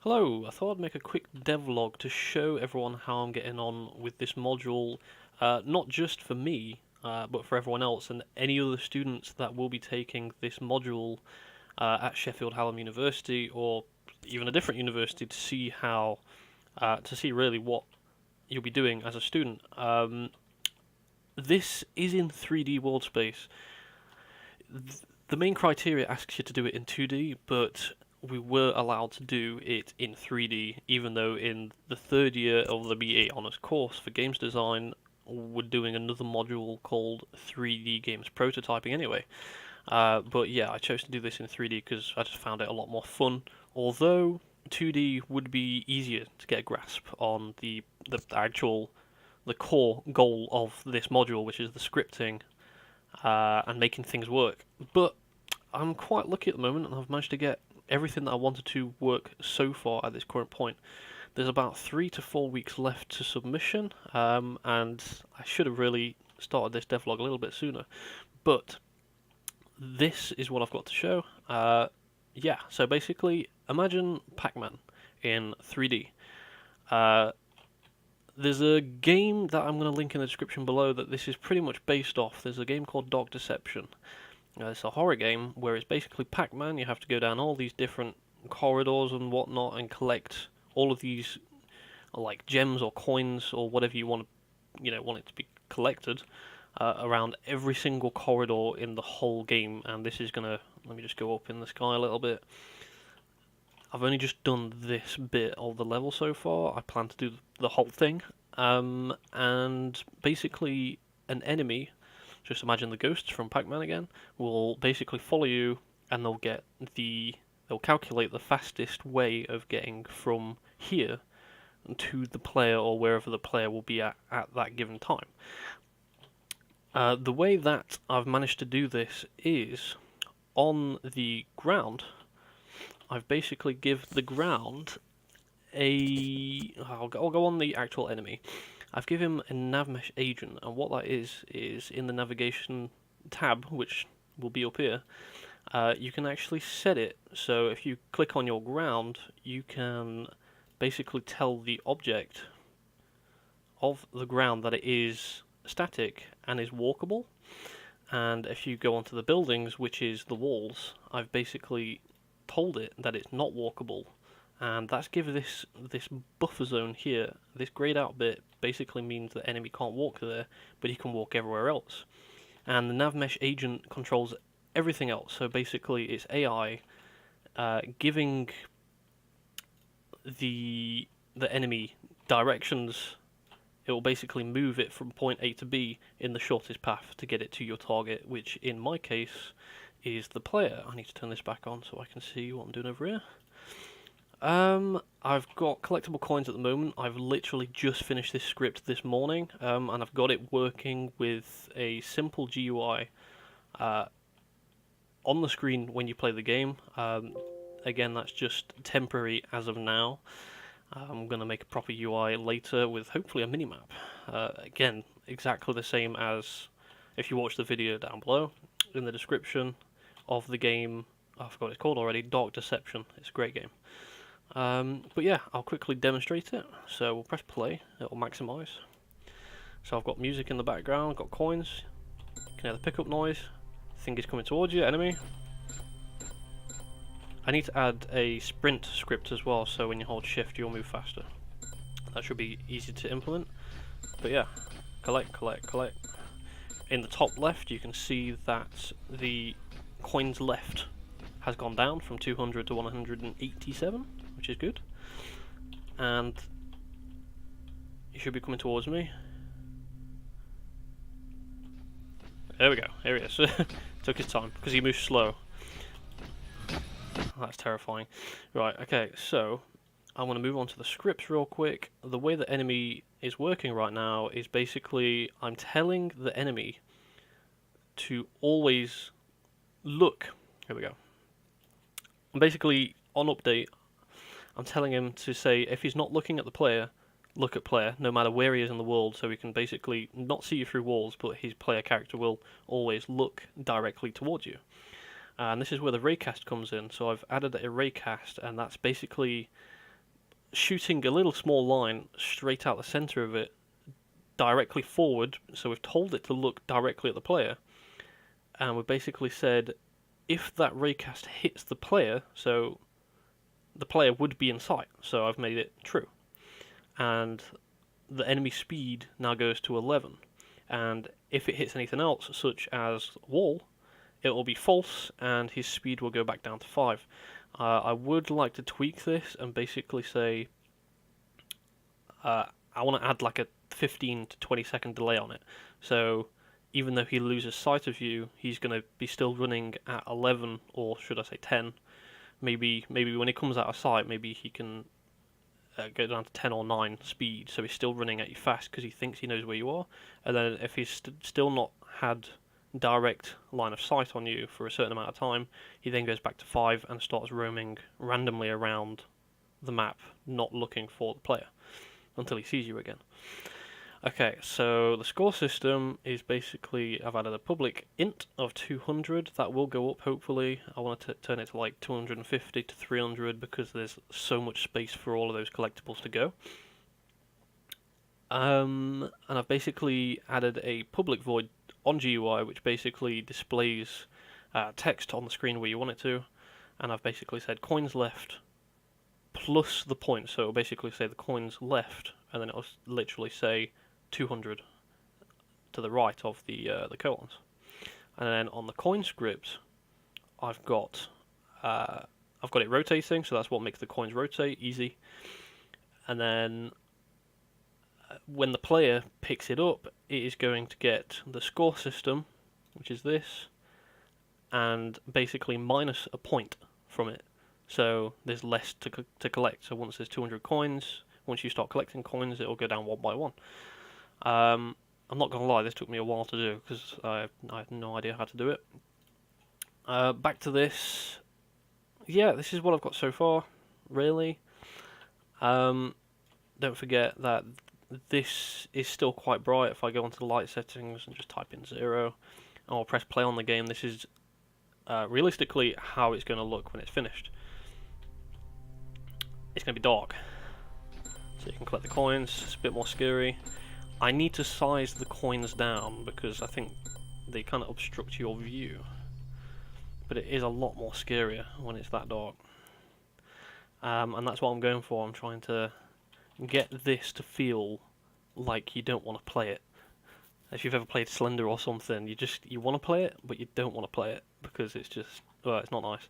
Hello, I thought I'd make a quick devlog to show everyone how I'm getting on with this module, not just for me, but for everyone else and any other students that will be taking this module at Sheffield Hallam University or even a different university to see to see really what you'll be doing as a student. This is in 3D world space. The main criteria asks you to do it in 2D, but we were allowed to do it in 3D, even though in the third year of the BA Honours course for games design, we're doing another module called 3D Games Prototyping anyway. But yeah, I chose to do this in 3D because I just found it a lot more fun, although 2D would be easier to get a grasp on the core goal of this module, which is the scripting and making things work. But I'm quite lucky at the moment, and I've managed to get everything that I wanted to work so far at this current point. There's about 3 to 4 weeks left to submission, and I should have really started this devlog a little bit sooner. But this is what I've got to show. Yeah, so basically, imagine Pac-Man in 3D. There's a game that I'm going to link in the description below that this is pretty much based off. There's a game called Dog Deception. It's a horror game where it's basically Pac-Man. You have to go down all these different corridors and whatnot and collect all of these like gems or coins or whatever you want it to be collected around every single corridor in the whole game. And this is gonna, let me just go up in the sky a little bit. I've only just done this bit of the level so far. I plan to do the whole thing, and basically an enemy, just imagine the ghosts from Pac-Man again, will basically follow you, and they'll calculate the fastest way of getting from here to the player or wherever the player will be at that given time. The way that I've managed to do this is on the ground. I've basically give the ground I'll go on the actual enemy. I've given him a navmesh agent, and what that is in the navigation tab, which will be up here, you can actually set it so if you click on your ground, you can basically tell the object of the ground that it is static and is walkable. And if you go onto the buildings, which is the walls, I've basically told it that it's not walkable, and that's given this buffer zone here. This grayed out bit basically means the enemy can't walk there, but he can walk everywhere else. And the navmesh agent controls everything else. So basically, it's AI giving the enemy directions. It will basically move it from point A to B in the shortest path to get it to your target, which in my case is the player. I need to turn this back on so I can see what I'm doing over here. I've got collectible coins at the moment. I've literally just finished this script this morning, and I've got it working with a simple GUI on the screen when you play the game. Again, that's just temporary as of now. I'm going to make a proper UI later with hopefully a minimap. Again, exactly the same as if you watch the video down below in the description of the game. I forgot what it's called already. Dog Deception. It's a great game. But yeah, I'll quickly demonstrate it. So we'll press play. It'll maximize. So I've got music in the background. Got coins. You can hear the pickup noise. Thing is coming towards you. Enemy. I need to add a sprint script as well, so when you hold shift you'll move faster. That should be easy to implement. But yeah, collect. In the top left you can see that the coins left has gone down from 200 to 187, which is good. And he should be coming towards me. There we go, here he is. Took his time, because he moves slow. That's terrifying. Right, okay, so I want to move on to the scripts real quick. The way the enemy is working right now is basically I'm telling the enemy to always look. Here we go. I'm basically on update. I'm telling him to say if he's not looking at the player, look at player, no matter where he is in the world, so he can basically not see you through walls, but his player character will always look directly towards you. And this is where the raycast comes in. So I've added a raycast, and that's basically shooting a little small line straight out the center of it, directly forward. So we've told it to look directly at the player, and we've basically said if that raycast hits the player, so the player would be in sight. So I've made it true, and the enemy speed now goes to 11. And if it hits anything else, such as wall, it will be false, and his speed will go back down to 5. I would like to tweak this and basically say I want to add like a 15 to 20 second delay on it. So even though he loses sight of you, he's going to be still running at 11, or should I say 10. Maybe when he comes out of sight, maybe he can go down to 10 or 9 speed, so he's still running at you fast because he thinks he knows where you are. And then if he's still not had direct line of sight on you for a certain amount of time, he then goes back to 5 and starts roaming randomly around the map, not looking for the player until he sees you again. Okay, so the score system is basically, I've added a public int of 200. That will go up, hopefully. I want to turn it to like 250 to 300 because there's so much space for all of those collectibles to go. And I've basically added a public void on GUI, which basically displays text on the screen where you want it to. And I've basically said coins left plus the point. So it'll basically say the coins left, and then it'll literally say 200 to the right of the colons. And then on the coin script, I've got it rotating, so that's what makes the coins rotate, easy. And then when the player picks it up, it is going to get the score system, which is this, and basically minus a point from it. So there's less to collect. So once there's 200 coins, once you start collecting coins, it'll go down one by one. I'm not going to lie, this took me a while to do because I have no idea how to do it. Back to this. Yeah, this is what I've got so far, really. Don't forget that this is still quite bright. If I go onto the light settings and just type in 0, and I'll press play on the game, this is realistically how it's going to look when it's finished. It's going to be dark. So you can collect the coins, it's a bit more scary. I need to size the coins down because I think they kind of obstruct your view. But it is a lot more scarier when it's that dark. And that's what I'm going for. I'm trying to get this to feel like you don't want to play it. If you've ever played Slender or something, you want to play it, but you don't want to play it because it's just, well, it's not nice.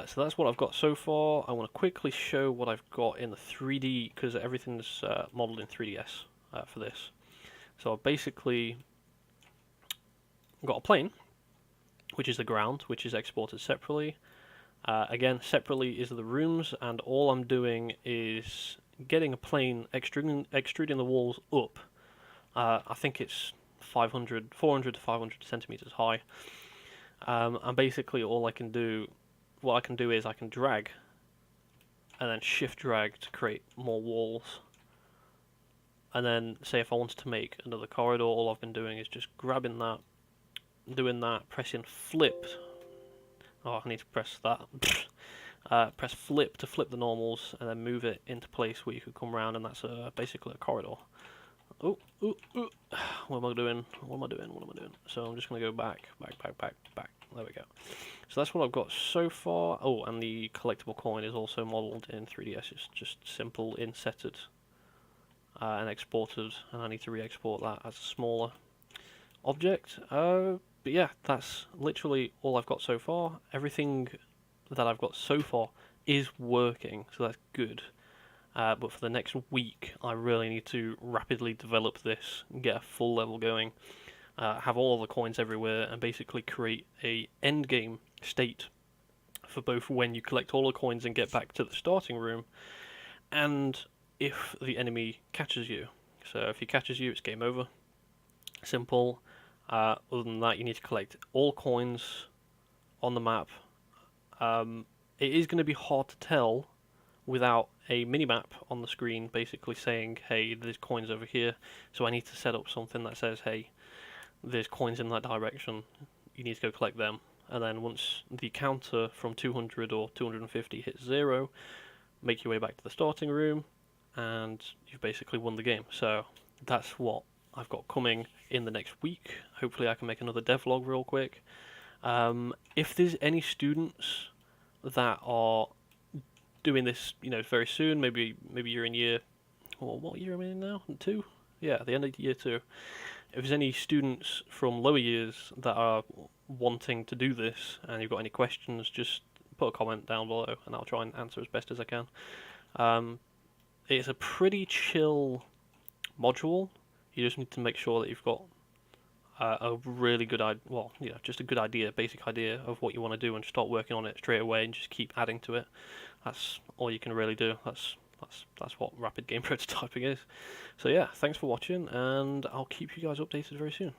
So that's what I've got so far. I want to quickly show what I've got in the 3D because everything's modeled in 3DS for this. So I've basically got a plane, which is the ground, which is exported separately. Again, separately is the rooms, and all I'm doing is getting a plane, extruding the walls up. I think it's 400 to 500 centimeters high. And basically all I can do, what I can do is I can drag, and then shift drag to create more walls. And then, say if I wanted to make another corridor, all I've been doing is just grabbing that, doing that, pressing flip. Oh, I need to press that. Press flip to flip the normals, and then move it into place where you could come around, and that's basically a corridor. Oh, what am I doing? So I'm just going to go back. There we go. So that's what I've got so far. Oh, and the collectible coin is also modelled in 3DS. It's just simple insetted and exported, and I need to re-export that as a smaller object. But yeah, that's literally all I've got so far. Everything that I've got so far is working, so that's good. But for the next week, I really need to rapidly develop this, get a full level going, have all the coins everywhere, and basically create a endgame state for both when you collect all the coins and get back to the starting room, and if the enemy catches you. So if he catches you, it's game over. Simple. Other than that, you need to collect all coins on the map. It is going to be hard to tell without a minimap on the screen basically saying, hey, there's coins over here, so I need to set up something that says, hey, there's coins in that direction, you need to go collect them. And then once the counter from 200 or 250 hits 0, make your way back to the starting room, and you've basically won the game. So that's what I've got coming in the next week. Hopefully I can make another devlog real quick. If there's any students that are doing this, very soon, maybe you're in year, what year am I in now? 2? Yeah, the end of year 2. If there's any students from lower years that are wanting to do this and you've got any questions, just put a comment down below and I'll try and answer as best as I can. It's a pretty chill module. You just need to make sure that you've got a really good just a good idea, basic idea of what you want to do, and start working on it straight away and just keep adding to it. That's all you can really do. That's what rapid game prototyping is. So yeah, thanks for watching, and I'll keep you guys updated very soon.